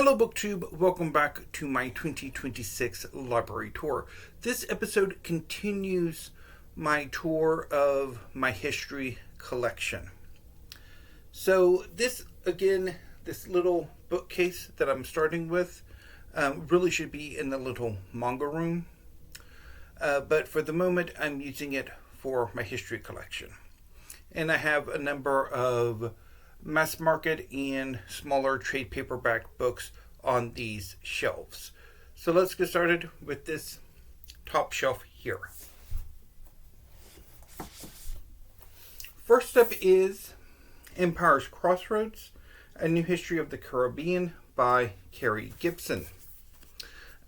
Hello BookTube, welcome back to my 2026 library tour. This episode continues my tour of my history collection. So this little bookcase that I'm starting with really should be in the little manga room. But for the moment I'm using it for my history collection. And I have a number of mass market and smaller trade paperback books on these shelves. So let's get started with this top shelf here. First up is Empire's Crossroads, A New History of the Caribbean by Carrie Gibson.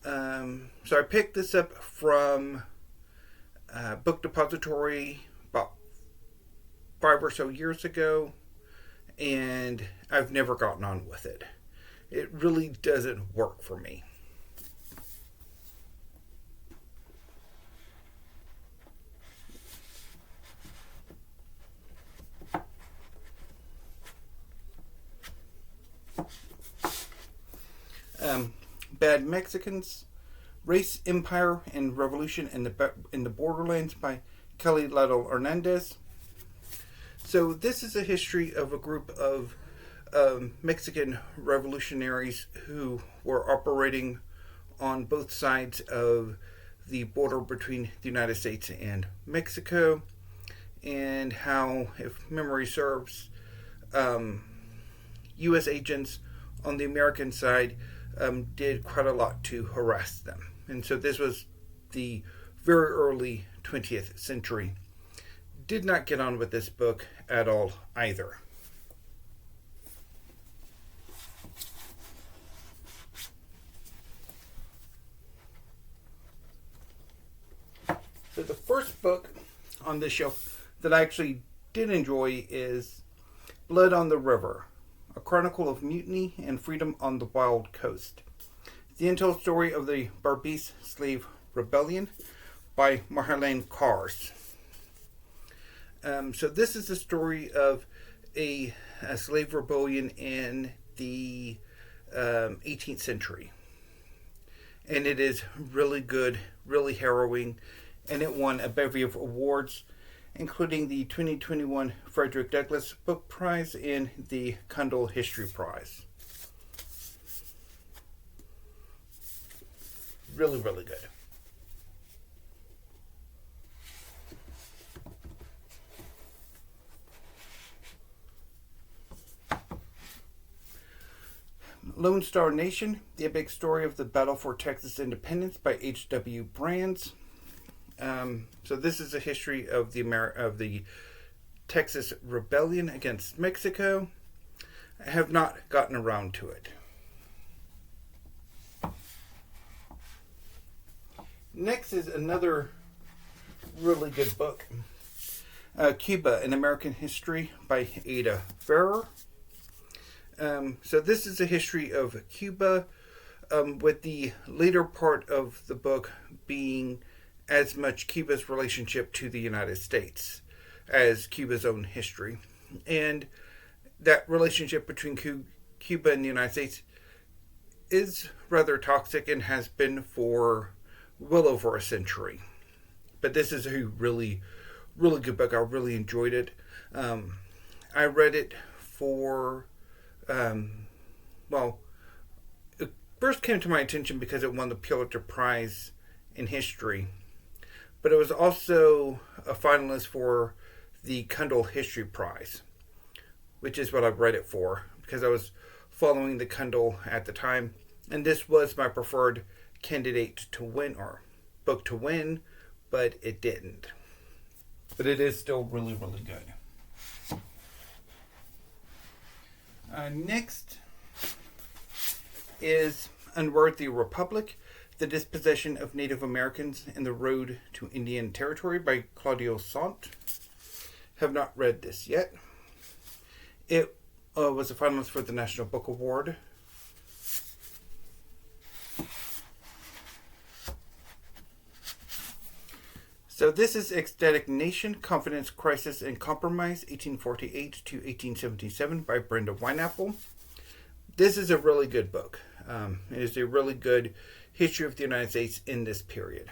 So I picked this up from Book Depository about 5 or so years ago, and I've never gotten on with it. It really doesn't work for me. Bad Mexicans, Race, Empire, and Revolution in the Borderlands by Kelly Lytle Hernandez. So this is a history of a group of Mexican revolutionaries who were operating on both sides of the border between the United States and Mexico, and how, if memory serves, U.S. agents on the American side did quite a lot to harass them. And so this was the very early 20th century. Did not get on with this book at all either. So the first book on this shelf that I actually did enjoy is Blood on the River, A Chronicle of Mutiny and Freedom on the Wild Coast. The untold story of the Berbice Slave Rebellion by Marjolaine Kars. So this is the story of a slave rebellion in the 18th century. And it is really good, really harrowing, and it won a bevy of awards, including the 2021 Frederick Douglass Book Prize and the Kundal History Prize. Really, really good. Lone Star Nation, The Epic Story of the Battle for Texas Independence by H.W. Brands. So this is a history of the Texas Rebellion against Mexico. I have not gotten around to it. Next is another really good book. Cuba, An American History by Ada Ferrer. So this is a history of Cuba, with the later part of the book being as much Cuba's relationship to the United States as Cuba's own history. And that relationship between Cuba and the United States is rather toxic and has been for well over a century. But this is a really, really good book. I really enjoyed it. I read it for... it first came to my attention because it won the Pulitzer Prize in history, but it was also a finalist for the Kundal History Prize, which is what I read it for, because I was following the Kundal at the time, and this was my preferred candidate to win, or book to win, but it didn't. But it is still really, really good. Next is Unworthy Republic, The Dispossession of Native Americans and the Road to Indian Territory by Claudio Sant. Have not read this yet. It was a finalist for the National Book Award. So this is Ecstatic Nation, Confidence, Crisis, and Compromise, 1848 to 1877 by Brenda Wineapple. This is a really good book. It is a really good history of the United States in this period.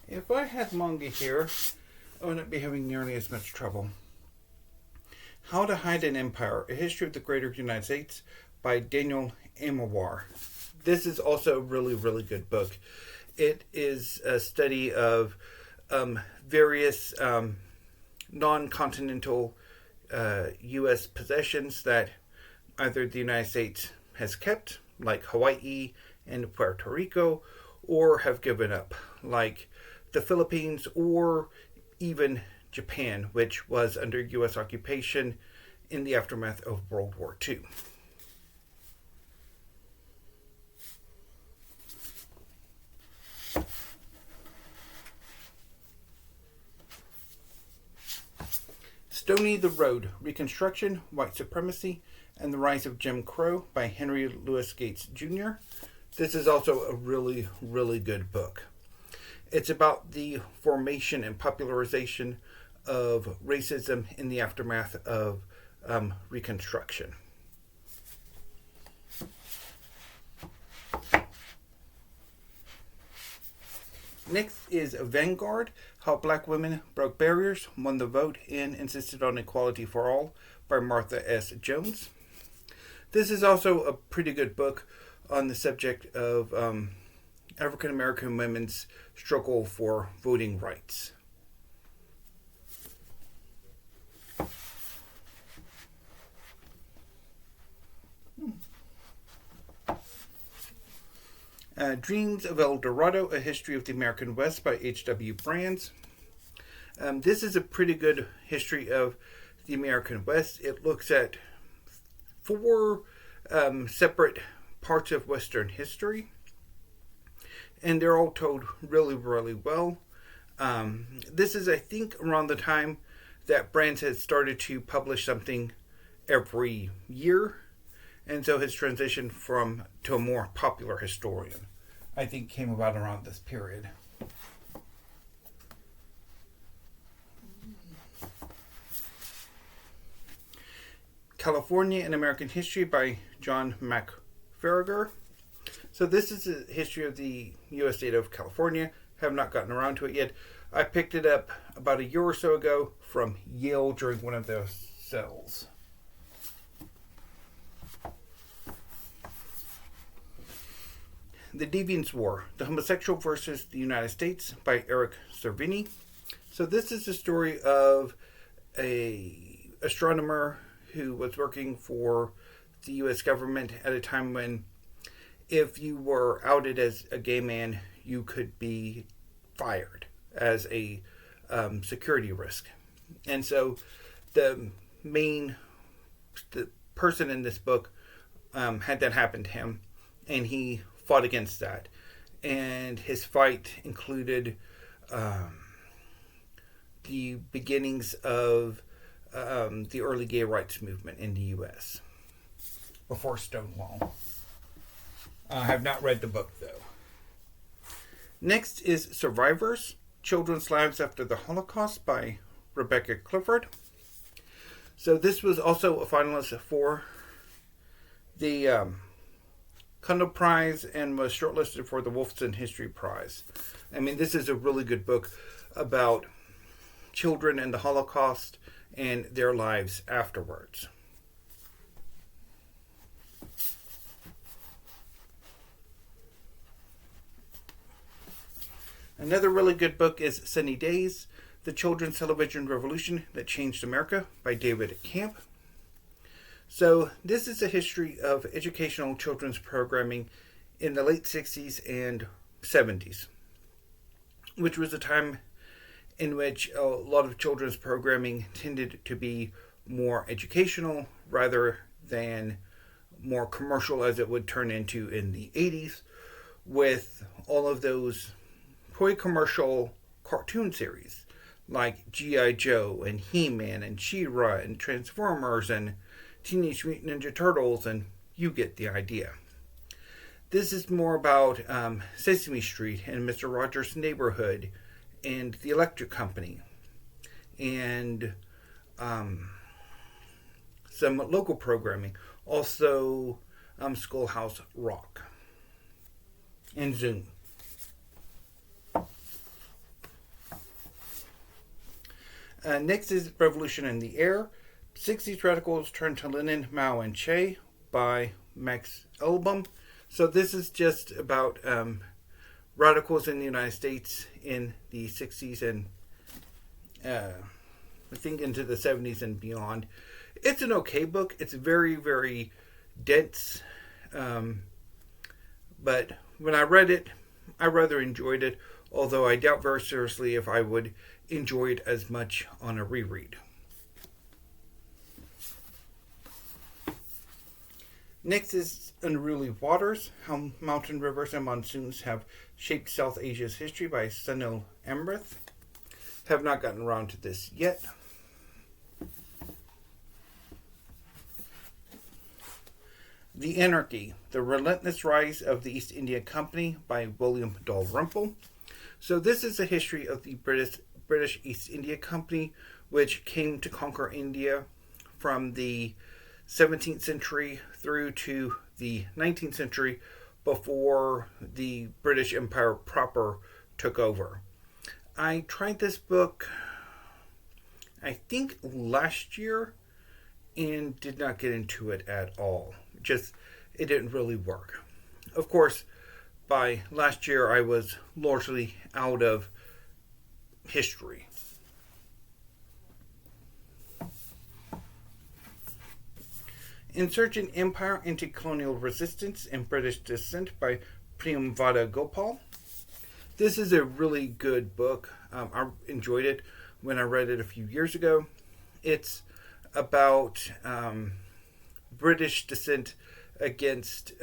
If I had manga here, I wouldn't be having nearly as much trouble. How to Hide an Empire, A History of the Greater United States by Daniel Immerwahr. This is also a really, really good book. It is a study of various non-continental U.S. possessions that either the United States has kept, like Hawaii and Puerto Rico, or have given up, like the Philippines, or even Japan, which was under U.S. occupation in the aftermath of World War II. Stony the Road, Reconstruction, White Supremacy, and the Rise of Jim Crow by Henry Louis Gates Jr. This is also a really, really good book. It's about the formation and popularization of racism in the aftermath of Reconstruction. Next is Vanguard, How Black Women Broke Barriers, Won the Vote, and Insisted on Equality for All by Martha S. Jones. This is also a pretty good book on the subject of African American women's struggle for voting rights. Dreams of El Dorado, A History of the American West by H.W. Brands. This is a pretty good history of the American West. It looks at 4 separate parts of Western history, and they're all told really, really well. This is, I think, around the time that Brands had started to publish something every year, and so his transition to a more popular historian, I think, came about around this period. California and American History by John McFarriger. So this is a history of the U.S. state of California. Have not gotten around to it yet. I picked it up about a year or so ago from Yale during one of their sales. The Deviants War, The Homosexual versus the United States by Eric Cervini. So this is the story of a astronomer who was working for the U.S. government at a time when if you were outed as a gay man, you could be fired as a security risk. And so the person in this book had that happen to him, and he fought against that. And his fight included the beginnings of the early gay rights movement in the U.S. before Stonewall. I have not read the book, though. Next is Survivors, Children's Lives After the Holocaust by Rebecca Clifford. So this was also a finalist for the Condell Prize and was shortlisted for the Wolfson History Prize. I mean, this is a really good book about children and the Holocaust and their lives afterwards. Another really good book is Sunny Days, The Children's Television Revolution That Changed America by David Camp. So this is a history of educational children's programming in the late 60s and 70s, which was a time in which a lot of children's programming tended to be more educational rather than more commercial, as it would turn into in the 80s with all of those toy commercial cartoon series like G.I. Joe and He-Man and She-Ra and Transformers and Teenage Mutant Ninja Turtles, and you get the idea. This is more about Sesame Street and Mr. Rogers' Neighborhood and the Electric Company and some local programming. Also, Schoolhouse Rock and Zoom. Next is Revolution in the Air. 60s Radicals Turn to Lenin, Mao, and Che by Max Elbaum. So this is just about radicals in the United States in the 60s and I think into the 70s and beyond. It's an okay book. It's very, very dense. But when I read it, I rather enjoyed it, although I doubt very seriously if I would enjoy it as much on a reread. Next is Unruly Waters, How Mountain Rivers and Monsoons Have Shaped South Asia's History by Sunil Amrith. Have not gotten around to this yet. The Anarchy, The Relentless Rise of the East India Company by William Dalrymple. So this is a history of the British East India Company, which came to conquer India from the 17th century through to the 19th century before the British Empire proper took over. I tried this book, I think last year, and did not get into it at all. It didn't really work. Of course, by last year I was largely out of history. Insurgent Empire, Anti-Colonial Resistance, and British Descent by Priyamvada Gopal. This is a really good book. I enjoyed it when I read it a few years ago. It's about British dissent against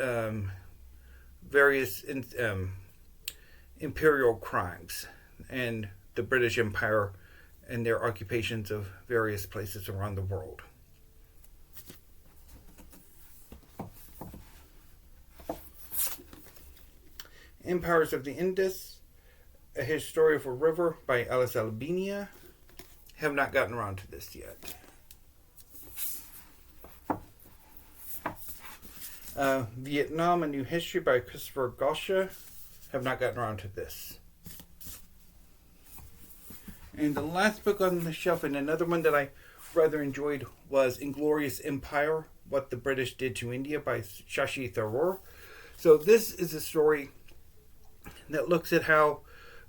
various imperial crimes and the British Empire and their occupations of various places around the world. Empires of the Indus, A History of a River by Alice Albinia. Have not gotten around to this yet. Vietnam, A New History by Christopher Gosha. Have not gotten around to this. And the last book on the shelf, and another one that I rather enjoyed, was Inglorious Empire, What the British Did to India by Shashi Tharoor. So this is a story that looks at how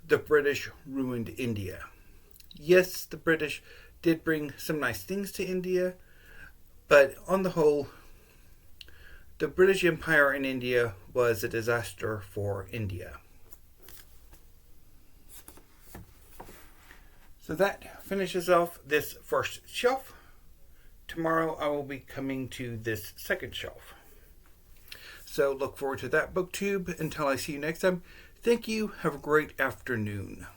the British ruined India. Yes, the British did bring some nice things to India, but on the whole, the British Empire in India was a disaster for India. So that finishes off this first shelf. Tomorrow I will be coming to this second shelf. So look forward to that booktube. Until I see you next time, thank you. Have a great afternoon.